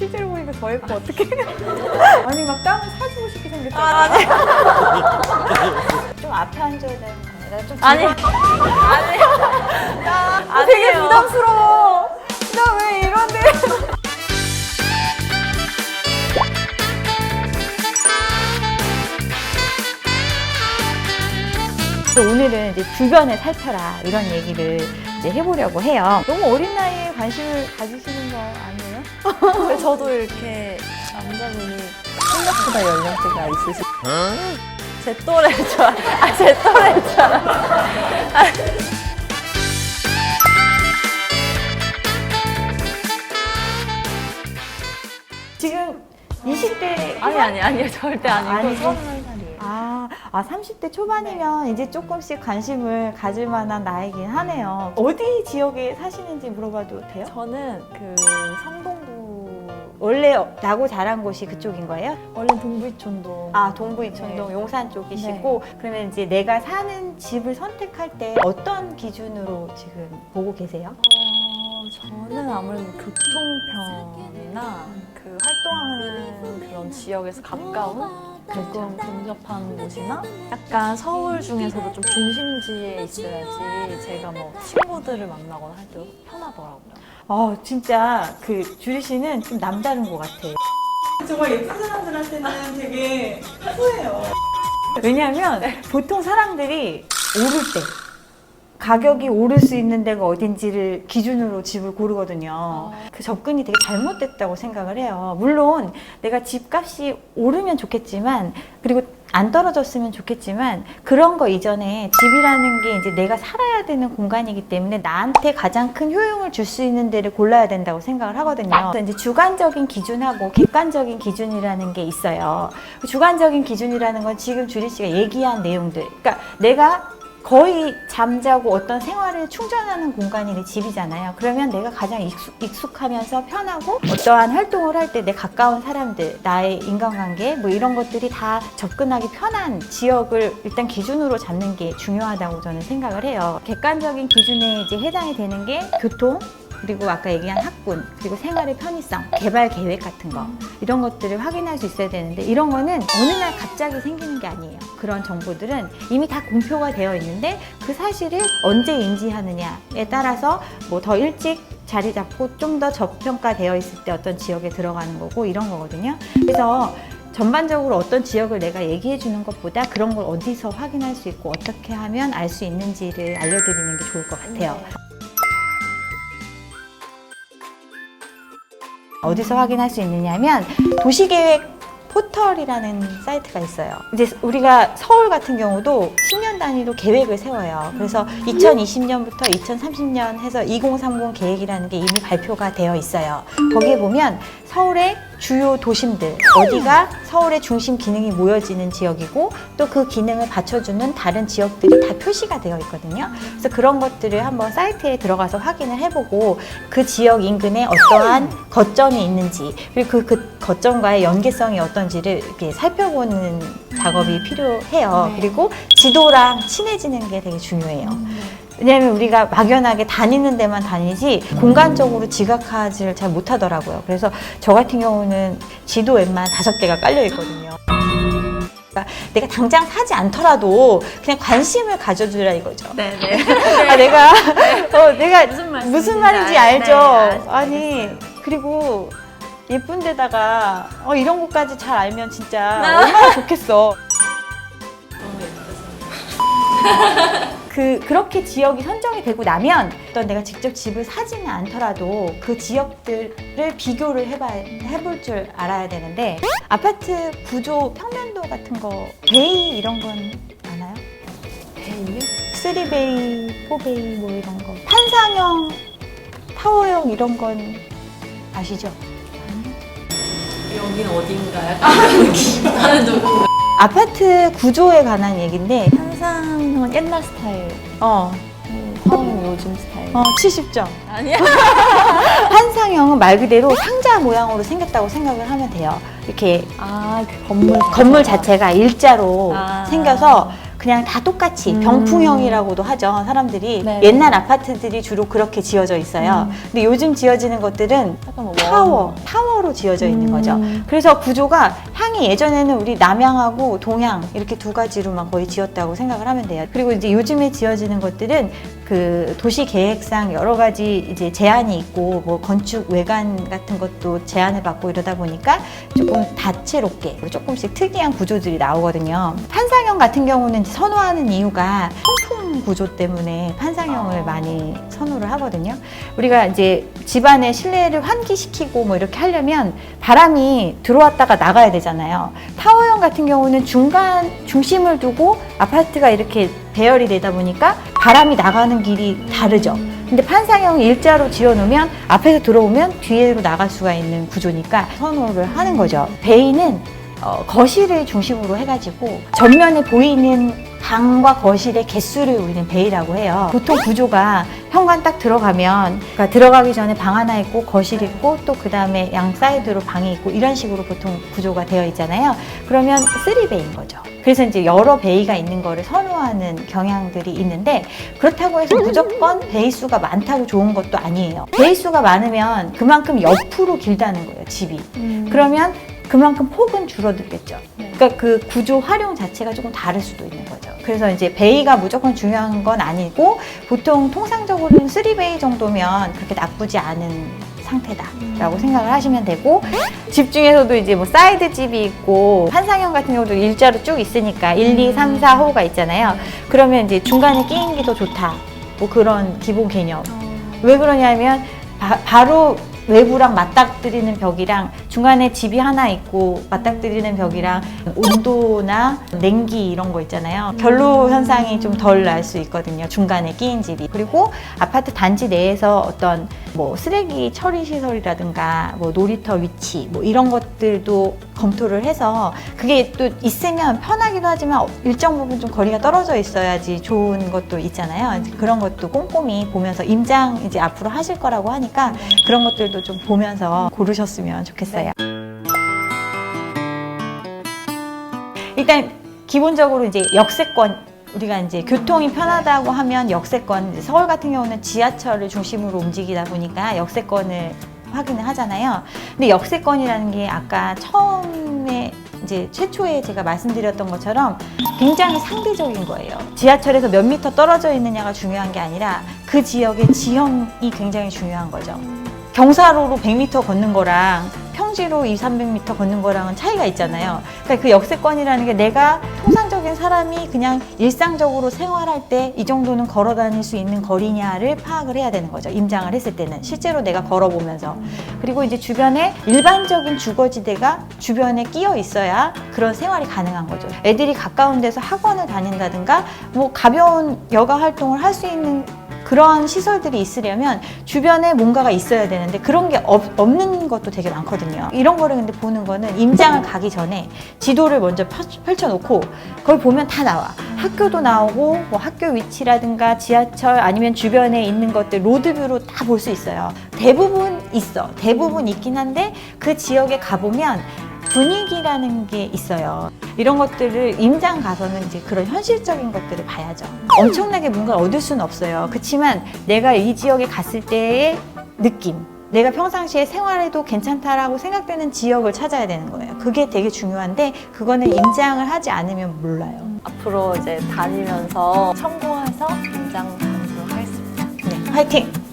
실제로 보니까 더 예뻐. 어떡해. 아니 막 땅을 사주고 싶게 생겼잖아. 아니. 좀 앞에 앉아야 되는 거야. 내가 좀 아니. 나 되게 부담스러워. 나 왜 이런데. 오늘은 이제 주변을 살펴라 이런 얘기를 이제 해보려고 해요. 너무 어린 나이에 관심을 가지시는 거 아니에요? 왜 저도 이렇게 남자분이 생각보다 연령대가 있으시. 제 또래일 줄 알아. 제 또래일 줄 알아. 지금 20대 아니요 절대 아니고 아니고? 31살이에요. 아 30대 초반이면 이제 조금씩 관심을 가질 만한 나이긴 하네요. 어디 지역에 사시는지 물어봐도 돼요? 저는 그 성동구 원래 나고 자란 곳이 그쪽인 거예요? 원래 동부이촌동. 동부이촌동 네. 용산 쪽이시고 그러면 이제 내가 사는 집을 선택할 때 어떤 기준으로 지금 보고 계세요? 저는 아무래도 교통편이나 그 활동하는 그런 지역에서 가까운 조금 근접한 곳이나 약간 서울 중에서도 좀 중심지에 있어야지 제가 뭐 친구들을 만나거나 할 때 편하더라고요. 진짜 그 주리 씨는 좀 남다른 것 같아요. 정말 예쁜 사람들한테는 되게 후해요. 왜냐하면 보통 사람들이 오를 때 가격이 오를 수 있는 데가 어딘지를 기준으로 집을 고르거든요. 그 접근이 되게 잘못됐다고 생각을 해요. 물론 내가 집값이 오르면 좋겠지만 그리고 안 떨어졌으면 좋겠지만 그런 거 이전에 집이라는 게 이제 내가 살아야 되는 공간이기 때문에 나한테 가장 큰 효용을 줄 수 있는 데를 골라야 된다고 생각을 하거든요. 그래서 이제 주관적인 기준하고 객관적인 기준이라는 게 있어요. 주관적인 기준이라는 건 지금 주리 씨가 얘기한 내용들. 그러니까 내가 거의 잠자고 어떤 생활을 충전하는 공간이 내 집이잖아요. 그러면 내가 가장 익숙하면서 편하고 어떠한 활동을 할 때 내 가까운 사람들, 나의 인간관계 뭐 이런 것들이 다 접근하기 편한 지역을 일단 기준으로 잡는 게 중요하다고 저는 생각을 해요. 객관적인 기준에 이제 해당이 되는 게 교통, 그리고 아까 얘기한 학군, 그리고 생활의 편의성, 개발 계획 같은 거 이런 것들을 확인할 수 있어야 되는데 이런 거는 어느 날 갑자기 생기는 게 아니에요. 그런 정보들은 이미 다 공표가 되어 있는데 그 사실을 언제 인지하느냐에 따라서 뭐 더 일찍 자리 잡고 좀 더 저평가되어 있을 때 어떤 지역에 들어가는 거고 이런 거거든요. 그래서 전반적으로 어떤 지역을 내가 얘기해 주는 것보다 그런 걸 어디서 확인할 수 있고 어떻게 하면 알 수 있는지를 알려드리는 게 좋을 것 같아요. 어디서 확인할 수 있느냐면 도시계획 포털이라는 사이트가 있어요. 이제 우리가 서울 같은 경우도 10년 단위로 계획을 세워요. 그래서 2020년부터 2030년 해서 2030 계획이라는 게 이미 발표가 되어 있어요. 거기에 보면 서울의 주요 도심들, 어디가 서울의 중심 기능이 모여지는 지역이고 또 그 기능을 받쳐주는 다른 지역들이 다 표시가 되어 있거든요. 그래서 그런 것들을 한번 사이트에 들어가서 확인을 해보고 그 지역 인근에 어떠한 거점이 있는지 그리고 그 거점과의 연계성이 어떤지를 이렇게 살펴보는 작업이 필요해요. 그리고 지도랑 친해지는 게 되게 중요해요. 왜냐하면 우리가 막연하게 다니는 데만 다니지 공간적으로 지각하지를 잘 못하더라고요. 그래서 저 같은 경우는 지도 웬만 5개가 깔려 있거든요. 그러니까 내가 당장 사지 않더라도 그냥 관심을 가져주라 이거죠. 네네. 내가 무슨 말인지 알죠. 네, 아니 그리고 예쁜 데다가 이런 것까지 잘 알면 진짜 얼마나 좋겠어. 그렇게 지역이 선정이 되고 나면 어떤 내가 직접 집을 사지는 않더라도 그 지역들을 비교를 해볼 줄 알아야 되는데 아파트 구조 평면도 같은 거 베이 이런 건 아나요? 베이요? 3베이, 4베이 뭐 이런 거 판상형, 타워형 이런 건 아시죠? 여긴 어딘가요? 나는 누구? 아파트 구조에 관한 얘기인데 한상은 옛날 스타일, 타워는 요즘 스타일. 70점. 아니야? 한상형은 말 그대로 상자 모양으로 생겼다고 생각을 하면 돼요. 이렇게 그 건물 건물 자체가 일자로 생겨서 그냥 다 똑같이 병풍형이라고도 하죠. 사람들이 네. 옛날 아파트들이 주로 그렇게 지어져 있어요. 근데 요즘 지어지는 것들은 약간 뭐 타워로 지어져 있는 거죠. 그래서 구조가 향이 예전에는 우리 남향하고 동향 이렇게 두 가지로만 거의 지었다고 생각을 하면 돼요. 그리고 이제 요즘에 지어지는 것들은 그 도시 계획상 여러 가지 이제 제한이 있고 뭐 건축 외관 같은 것도 제한을 받고 이러다 보니까 조금 다채롭게 조금씩 특이한 구조들이 나오거든요. 판상형 같은 경우는 이제 선호하는 이유가 통풍 구조 때문에 판상형을 많이 선호를 하거든요. 우리가 이제 집안의 실내를 환기시키고 뭐 이렇게 하려면 바람이 들어왔다가 나가야 되잖아요. 타워형 같은 경우는 중심을 두고 아파트가 이렇게 배열이 되다 보니까 바람이 나가는 길이 다르죠. 근데 판상형을 일자로 지어놓으면 앞에서 들어오면 뒤로 나갈 수가 있는 구조니까 선호를 하는 거죠. 베이는 거실을 중심으로 해가지고 전면에 보이는 방과 거실의 개수를 우리는 베이라고 해요. 보통 구조가 현관 딱 들어가면, 그러니까 들어가기 전에 방 하나 있고 거실 있고 또 그 다음에 양 사이드로 방이 있고 이런 식으로 보통 구조가 되어 있잖아요. 그러면 3베이인 거죠. 그래서 이제 여러 베이가 있는 거를 선호하는 경향들이 있는데, 그렇다고 해서 무조건 베이 수가 많다고 좋은 것도 아니에요. 베이 수가 많으면 그만큼 옆으로 길다는 거예요, 집이. 그러면 그만큼 폭은 줄어들겠죠. 그러니까 그 구조 활용 자체가 조금 다를 수도 있는 거죠. 그래서 이제 베이가 무조건 중요한 건 아니고, 보통 통상적으로는 3베이 정도면 그렇게 나쁘지 않은 상태다라고 생각을 하시면 되고, 집 중에서도 이제 뭐 사이드 집이 있고 판상형 같은 경우도 일자로 쭉 있으니까 1, 2, 3, 4호가 있잖아요. 그러면 이제 중간에 끼는 게 더 좋다, 뭐 그런 기본 개념. 왜 그러냐면 바로 외부랑 맞닥뜨리는 벽이랑 중간에 집이 하나 있고 맞닥뜨리는 벽이랑 온도나 냉기 이런 거 있잖아요. 결로 현상이 좀 덜 날 수 있거든요, 중간에 끼인 집이. 그리고 아파트 단지 내에서 어떤 뭐 쓰레기 처리 시설이라든가 뭐 놀이터 위치 뭐 이런 것들도 검토를 해서, 그게 또 있으면 편하기도 하지만 일정 부분 좀 거리가 떨어져 있어야지 좋은 것도 있잖아요. 그런 것도 꼼꼼히 보면서, 임장 이제 앞으로 하실 거라고 하니까 그런 것들도 좀 보면서 고르셨으면 좋겠어요. 일단 기본적으로 이제 역세권, 우리가 이제 교통이 편하다고 하면 역세권, 서울 같은 경우는 지하철을 중심으로 움직이다 보니까 역세권을 확인을 하잖아요. 근데 역세권이라는 게 아까 처음에 이제 최초에 제가 말씀드렸던 것처럼 굉장히 상대적인 거예요. 지하철에서 몇 미터 떨어져 있느냐가 중요한 게 아니라 그 지역의 지형이 굉장히 중요한 거죠. 경사로로 100m 걷는 거랑 평지로 200-300m 걷는 거랑은 차이가 있잖아요. 그러니까 그 역세권이라는 게 내가 통상적인 사람이 그냥 일상적으로 생활할 때 이 정도는 걸어 다닐 수 있는 거리냐를 파악을 해야 되는 거죠. 임장을 했을 때는 실제로 내가 걸어보면서. 그리고 이제 주변에 일반적인 주거지대가 주변에 끼어 있어야 그런 생활이 가능한 거죠. 애들이 가까운 데서 학원을 다닌다든가 뭐 가벼운 여가 활동을 할 수 있는 그런 시설들이 있으려면 주변에 뭔가가 있어야 되는데 그런 게 없는 것도 되게 많거든요. 이런 거를 근데 보는 거는 임장을 가기 전에 지도를 먼저 펼쳐놓고 거기 보면 다 나와. 학교도 나오고 뭐 학교 위치라든가 지하철 아니면 주변에 있는 것들 로드뷰로 다 볼 수 있어요. 대부분 있긴 한데 그 지역에 가보면 분위기라는 게 있어요. 이런 것들을 임장 가서는 이제 그런 현실적인 것들을 봐야죠. 엄청나게 뭔가 얻을 수는 없어요. 그렇지만 내가 이 지역에 갔을 때의 느낌, 내가 평상시에 생활해도 괜찮다라고 생각되는 지역을 찾아야 되는 거예요. 그게 되게 중요한데 그거는 임장을 하지 않으면 몰라요. 앞으로 이제 다니면서 성공해서 임장 가도록 하겠습니다. 네, 화이팅!